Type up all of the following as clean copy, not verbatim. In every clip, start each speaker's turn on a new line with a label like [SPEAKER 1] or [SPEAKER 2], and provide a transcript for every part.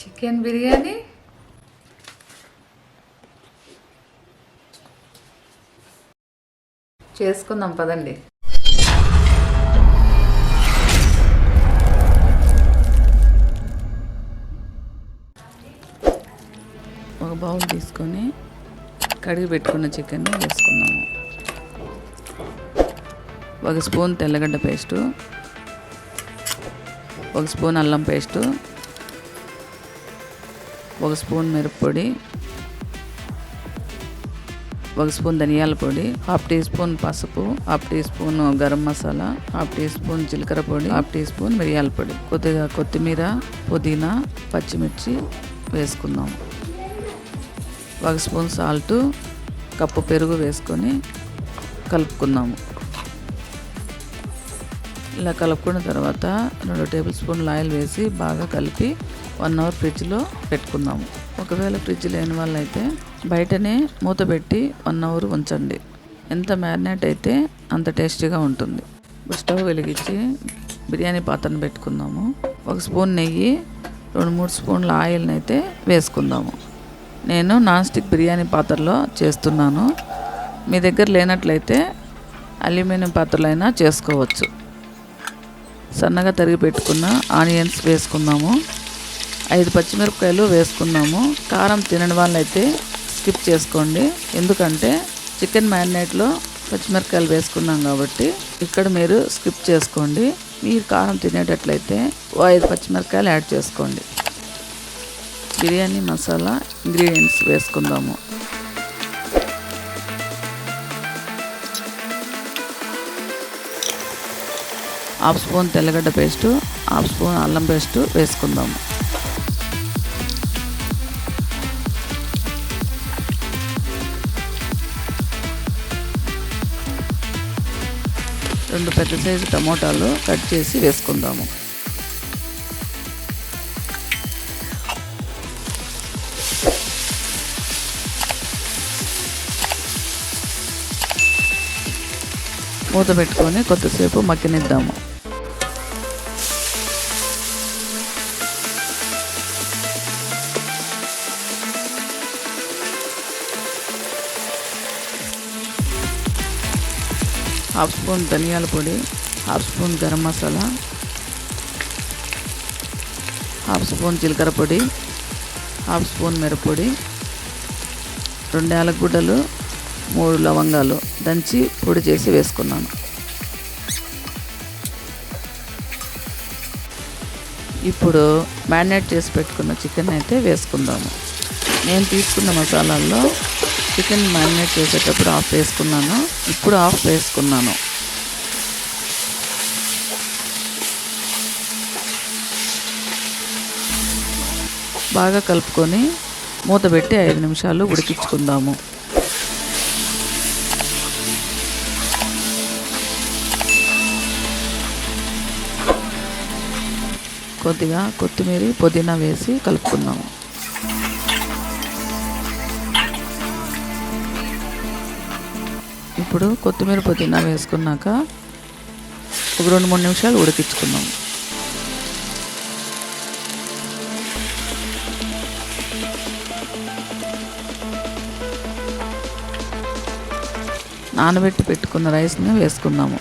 [SPEAKER 1] Chicken biryani చేసుకుందాం పదండి.
[SPEAKER 2] ఒక బౌల్ తీసుకొని కడిగి పెట్టుకున్న చికెన్ని వేసుకుందాము. ఒక స్పూన్ తెల్లగడ్డ పేస్టు, ఒక స్పూన్ అల్లం పేస్టు, ఒక స్పూన్ మిరప్పొడి, ఒక స్పూన్ ధనియాల పొడి, హాఫ్ టీ స్పూన్ పసుపు, half teaspoon garam masala, half teaspoon జీలకర్ర పొడి, హాఫ్ టీ స్పూన్ మిరియాల పొడి, కొద్దిగా కొత్తిమీర, పుదీనా, పచ్చిమిర్చి వేసుకుందాం. ఒక స్పూన్ సాల్టు, కప్పు పెరుగు వేసుకొని కలుపుకుందాము. ఇలా కలుపుకున్న తర్వాత 2 టేబుల్ స్పూన్ల ఆయిల్ వేసి బాగా కలిపి 1 అవర్ ఫ్రిడ్జ్లో పెట్టుకుందాము. ఒకవేళ ఫ్రిడ్జ్ లేని వాళ్ళైతే బయటనే మూత పెట్టి 1 అవర్ ఉంచండి. ఎంత మ్యారినేట్ అయితే అంత టేస్టీగా ఉంటుంది. స్టవ్ వెలిగించి బిర్యానీ పాత్రను పెట్టుకుందాము. 1 స్పూన్ నెయ్యి, 2-3 స్పూన్ల ఆయిల్ని అయితే వేసుకుందాము. నేను నాన్ స్టిక్ బిర్యానీ పాత్రలో చేస్తున్నాను. మీ దగ్గర లేనట్లయితే అల్యూమినియం పాత్రలో అయినా చేసుకోవచ్చు. సన్నగా తరిగి పెట్టుకున్న ఆనియన్స్ వేసుకుందాము. 5 పచ్చిమిరపకాయలు వేసుకుందాము. కారం తినని వాళ్ళైతే స్కిప్ చేసుకోండి, ఎందుకంటే చికెన్ మ్యారినేట్లో పచ్చిమిరపకాయలు వేసుకున్నాం కాబట్టి ఇక్కడ మీరు స్కిప్ చేసుకోండి. మీరు కారం తినేటట్లయితే 5 పచ్చిమిరపకాయలు యాడ్ చేసుకోండి. బిర్యానీ మసాలా ఇంగ్రీడియంట్స్ వేసుకుందాము. హాఫ్ స్పూన్ తెల్లగడ్డ పేస్టు, హాఫ్ స్పూన్ అల్లం పేస్టు వేసుకుందాము. రెండు పెద్ద సైజు టమోటాలు కట్ చేసి వేసుకుందాము. మూత పెట్టుకొని కొద్దిసేపు మగ్గనిద్దాము. హాఫ్ స్పూన్ ధనియాల పొడి, half spoon garam masala, half spoon జీలకర్ర పొడి, హాఫ్ స్పూన్ మిరప్పొడి, 2 యాలకులు, 3 లవంగాలు దంచి పొడి చేసి వేసుకున్నాను. ఇప్పుడు మ్యారినేట్ చేసి పెట్టుకున్న చికెన్ అయితే వేసుకుందాము. నేను తీసుకున్న మసాలాల్లో చికెన్ మ్యారినేట్ చేసేటప్పుడు హాఫ్ వేసుకున్నాను, ఇప్పుడు హాఫ్ వేసుకున్నాను. బాగా కలుపుకొని మూత పెట్టి 5 నిమిషాలు ఉడికించుకుందాము. కొద్దిగా కొత్తిమీర, పుదీనా వేసి కలుపుకుందాము. ఇప్పుడు కొత్తిమీర, పుదీనా వేసుకున్నాక ఒక 2-3 నిమిషాలు ఉడికించుకుందాము. నానబెట్టి పెట్టుకున్న రైస్ని వేసుకుందాము.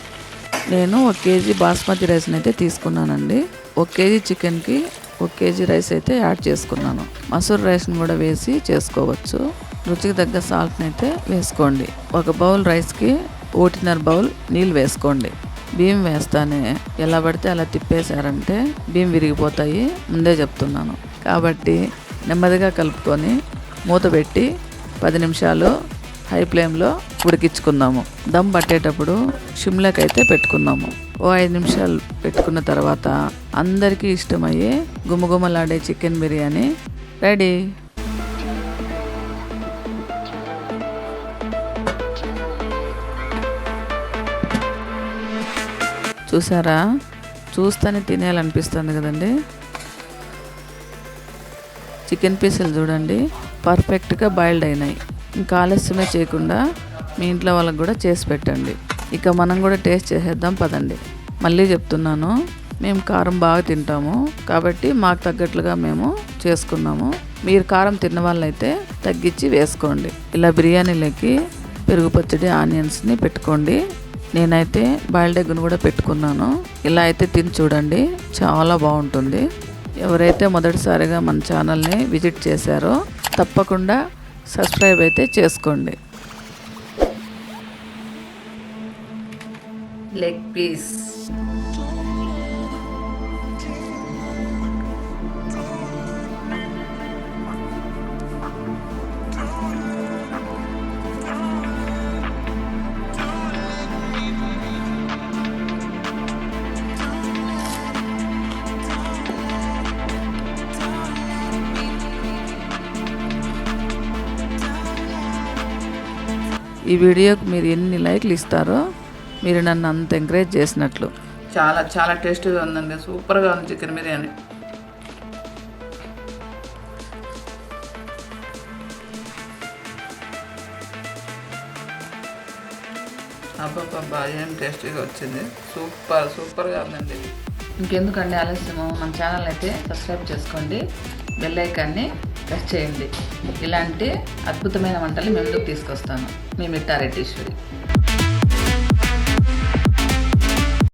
[SPEAKER 2] నేను 1 కేజీ బాస్మతి రైస్ని అయితే తీసుకున్నానండి. 1 కేజీ చికెన్కి 1 కేజీ రైస్ అయితే యాడ్ చేసుకున్నాను. మసూర్ రైస్ని కూడా వేసి చేసుకోవచ్చు. రుచికి తగ్గ సాల్ట్ని అయితే వేసుకోండి. 1 బౌల్ రైస్కి 1.5 బౌల్ నీళ్ళు వేసుకోండి. బియ్యం వేస్తానే ఎలా పడితే అలా తిప్పేశారంటే బియ్యం విరిగిపోతాయి, ముందే చెప్తున్నాను. కాబట్టి నెమ్మదిగా కలుపుకొని మూత పెట్టి 10 నిమిషాలు హై ఫ్లేమ్లో ఉడికించుకుందాము. దమ్ పట్టేటప్పుడు సిమ్లోకి అయితే పెట్టుకుందాము. 5 నిమిషాలు పెట్టుకున్న తర్వాత అందరికీ ఇష్టమయ్యే గుమగుమలాడే చికెన్ బిర్యానీ రెడీ. చూసారా, చూస్తేనే తినేయాలనిపిస్తుంది కదండి. చికెన్ పీసులు చూడండి, పర్ఫెక్ట్గా బాయిల్డ్ అయినాయి. ఇంకా ఆలస్యమే చేయకుండా మీ ఇంట్లో వాళ్ళకి కూడా చేసి పెట్టండి. ఇక మనం కూడా టేస్ట్ చేసేద్దాం పదండి. మళ్ళీ చెప్తున్నాను, మేము కారం బాగా తింటాము కాబట్టి మాకు తగ్గట్లుగా మేము చేసుకున్నాము. మీరు కారం తిన్న వాళ్ళైతే తగ్గించి వేసుకోండి. ఇలా బిర్యానీలోకి పెరుగు పచ్చడి ఆనియన్స్ని పెట్టుకోండి. నేనైతే బాయిల్డ్ ఎగ్ను కూడా పెట్టుకున్నాను. ఇలా అయితే తిని చూడండి, చాలా బాగుంటుంది. ఎవరైతే మొదటిసారిగా మన ఛానల్ని విజిట్ చేశారో తప్పకుండా సబ్స్క్రైబ్ అయితే చేసుకోండి.
[SPEAKER 1] లెగ్ పీస్,
[SPEAKER 2] ఈ వీడియోకి మీరు ఎన్ని లైక్లు ఇస్తారో మీరు నన్ను అంత ఎంకరేజ్ చేసినట్లు.
[SPEAKER 1] చాలా చాలా టేస్టీగా ఉందండి. సూపర్గా ఉంది చికెన్ బిర్యానీ. అబ్బబ్బబ్బా, ఏం టేస్టీగా వచ్చింది. సూపర్గా ఉందండి. ఇంకెందుకండి ఆలస్యము, మన ఛానల్ అయితే సబ్స్క్రైబ్ చేసుకోండి, బెల్ ఐకాన్ని ప్రెస్ చేయండి. ఇలాంటి అద్భుతమైన వంటలు మేము ముందుకు తీసుకొస్తాను. మీ మిట్టారెడ్డీశ్వరి.